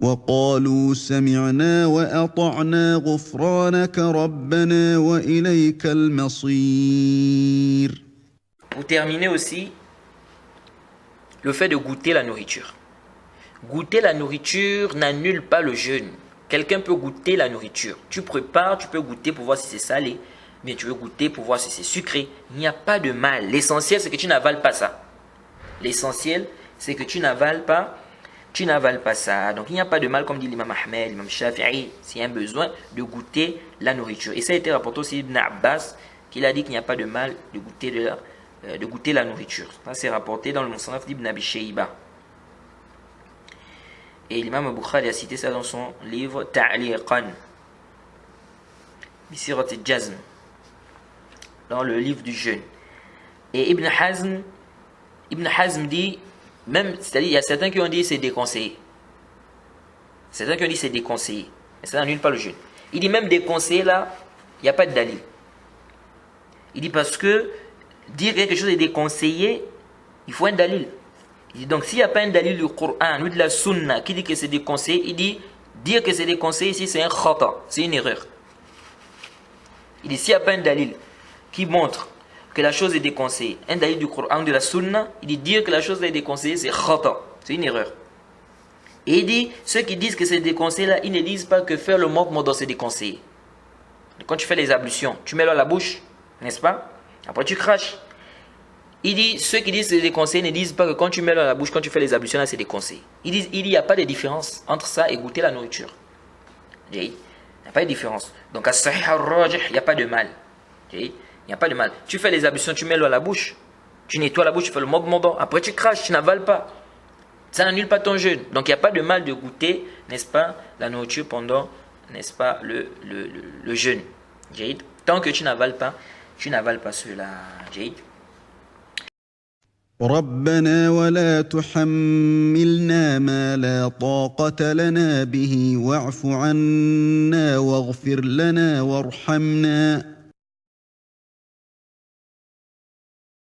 وقالوا سمعنا وأطعنا غفرانك ربنا وإليك المصير. Pour terminer aussi, le fait de goûter la nourriture. Goûter la nourriture n'annule pas le jeûne. Quelqu'un peut goûter la nourriture. Tu prépares, tu peux goûter pour voir si c'est salé. Bien, tu veux goûter pour voir si c'est sucré. Il n'y a pas de mal. L'essentiel, c'est que tu n'avales pas ça. L'essentiel, c'est que tu n'avales pas ça. Donc, il n'y a pas de mal, comme dit l'imam Ahmed, l'imam Shafi'i, s'il y a un besoin de goûter la nourriture. Et ça a été rapporté aussi d'Ibn Abbas, qu'il a dit qu'il n'y a pas de mal de goûter la nourriture. Ça, c'est rapporté dans le Musannaf d'Ibn Abi Shayba. Et l'imam Bukhari a cité ça dans son livre Ta'liqan Bisirat al-Jazm, dans le livre du jeûne. Et Ibn Hazm dit, même, c'est-à-dire, il y a certains qui ont dit c'est déconseillé. Certains qui ont dit c'est déconseillé. Mais ça n'annule pas le jeûne. Il dit même déconseillé là, il n'y a pas de dalil. Il dit parce que dire que quelque chose est déconseillé, il faut un dalil. Il dit donc s'il n'y a pas un dalil du Coran ou de la Sunna qui dit que c'est déconseillé, il dit dire que c'est déconseillé ici c'est un khata, c'est une erreur. Il dit s'il n'y a pas un dalil qui montre que la chose est déconseillée, un dalil du Coran ou de la Sunna, il dit dire que la chose est déconseillée c'est khata, c'est une erreur. Et il dit ceux qui disent que c'est déconseillé là, ils ne disent pas que faire le mouvement c'est déconseillé. Quand tu fais les ablutions, tu mets l'eau à la bouche, n'est-ce pas? Après tu craches. Il dit, ceux qui disent que c'est déconseillé ne disent pas que quand tu mets l'eau à la bouche, quand tu fais les ablutions, là c'est déconseillé. Ils disent, il n'y a pas de différence entre ça et goûter la nourriture. Il n'y a pas de différence. Donc à Sahih al-Rajih, il n'y a pas de mal. Il n'y a pas de mal. Tu fais les ablutions, tu mets l'eau à la bouche, tu nettoies la bouche, tu fais le mouvement, après tu craches, tu n'avales pas. Ça n'annule pas ton jeûne. Donc il n'y a pas de mal de goûter, n'est-ce pas, la nourriture pendant, n'est-ce pas, le jeûne. Tant que tu n'avales pas cela. ربنا ولا تحملنا ما لا طاقة لنا به واعف عنا واغفر لنا وارحمنا